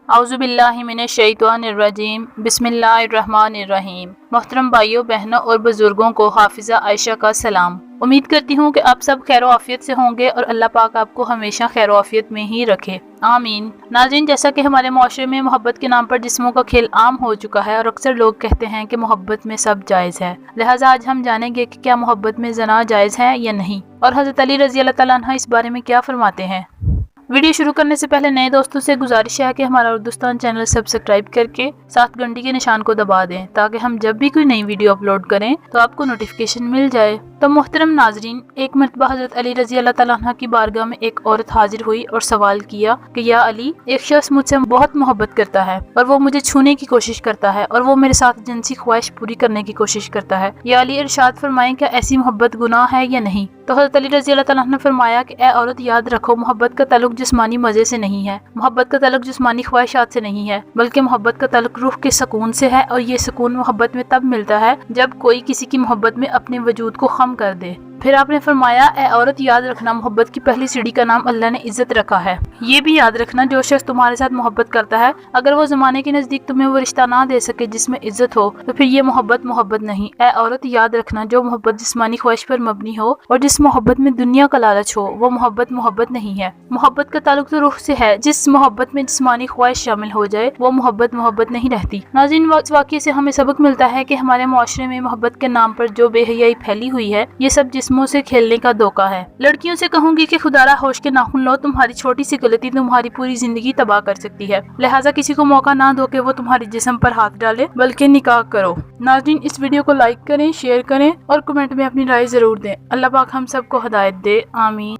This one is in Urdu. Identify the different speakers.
Speaker 1: اعوذ باللہ من الشیطان الرجیم بسم اللہ الرحمن الرحیم۔ محترم بھائیوں، بہنوں اور بزرگوں کو حافظہ عائشہ کا سلام۔ امید کرتی ہوں کہ آپ سب خیر و عافیت سے ہوں گے اور اللہ پاک آپ کو ہمیشہ خیر و عافیت میں ہی رکھے، آمین۔ ناظرین، جیسا کہ ہمارے معاشرے میں محبت کے نام پر جسموں کا کھیل عام ہو چکا ہے اور اکثر لوگ کہتے ہیں کہ محبت میں سب جائز ہے، لہٰذا آج ہم جانیں گے کہ کیا محبت میں زنا جائز ہے یا نہیں، اور حضرت علی رضی اللہ تعالیٰ عنہ اس بارے میں کیا فرماتے ہیں۔ ویڈیو شروع کرنے سے پہلے نئے دوستوں سے گزارش ہے کہ ہمارا اردوستان چینل سبسکرائب کر کے ساتھ گھنٹی کے نشان کو دبا دیں تاکہ ہم جب بھی کوئی نئی ویڈیو اپلوڈ کریں تو آپ کو نوٹیفیکیشن مل جائے۔ تو محترم ناظرین، ایک مرتبہ حضرت علی رضی اللہ تعالیٰ عنہ کی بارگاہ میں ایک عورت حاضر ہوئی اور سوال کیا کہ یا علی، ایک شخص مجھ سے بہت محبت کرتا ہے اور وہ مجھے چھونے کی کوشش کرتا ہے اور وہ میرے ساتھ جنسی خواہش پوری کرنے کی کوشش کرتا ہے، یا علی ارشاد فرمائیں کیا ایسی محبت گناہ ہے یا نہیں؟ تو حضرت علی رضی اللہ تعالیٰ عنہ نے فرمایا کہ اے عورت، یاد رکھو، محبت کا تعلق جسمانی مزے سے نہیں ہے، محبت کا تعلق جسمانی خواہشات سے نہیں ہے، بلکہ محبت کا تعلق روح کے سکون سے ہے، اور یہ سکون محبت میں تب ملتا ہے جب کوئی کسی کی محبت میں اپنے وجود کو خم کر دے۔ پھر آپ نے فرمایا اے عورت، یاد رکھنا، محبت کی پہلی سیڑھی کا نام اللہ نے عزت رکھا ہے۔ یہ بھی یاد رکھنا، جو شخص تمہارے ساتھ محبت کرتا ہے اگر وہ زمانے کے نزدیک تمہیں وہ رشتہ نہ دے سکے جس میں عزت ہو تو پھر یہ محبت نہیں۔ اے عورت، یاد رکھنا، جو محبت جسمانی خواہش پر مبنی ہو اور جس محبت میں دنیا کا لالچ ہو وہ محبت نہیں ہے۔ محبت کا تعلق تو روح سے ہے، جس محبت میں جسمانی خواہش شامل ہو جائے وہ محبت نہیں رہتی۔ ناظرین، اس واقعے سے ہمیں سبق ملتا ہے کہ ہمارے معاشرے میں محبت کے نام پر جو بے حیائی پھیلی ہوئی ہے یہ سب جسموں سے کھیلنے کا دھوکہ ہے۔ لڑکیوں سے کہوں گی کہ خدارا ہوش کے ناخن لو، تمہاری چھوٹی سی غلطی تمہاری پوری زندگی تباہ کر سکتی ہے، لہٰذا کسی کو موقع نہ دو کہ وہ تمہارے جسم پر ہاتھ ڈالے، بلکہ نکاح کرو۔ ناظرین، اس ویڈیو کو لائک کریں، شیئر کریں اور کمنٹ میں اپنی رائے ضرور دیں۔ اللہ پاک ہم سب کو ہدایت دے، آمین۔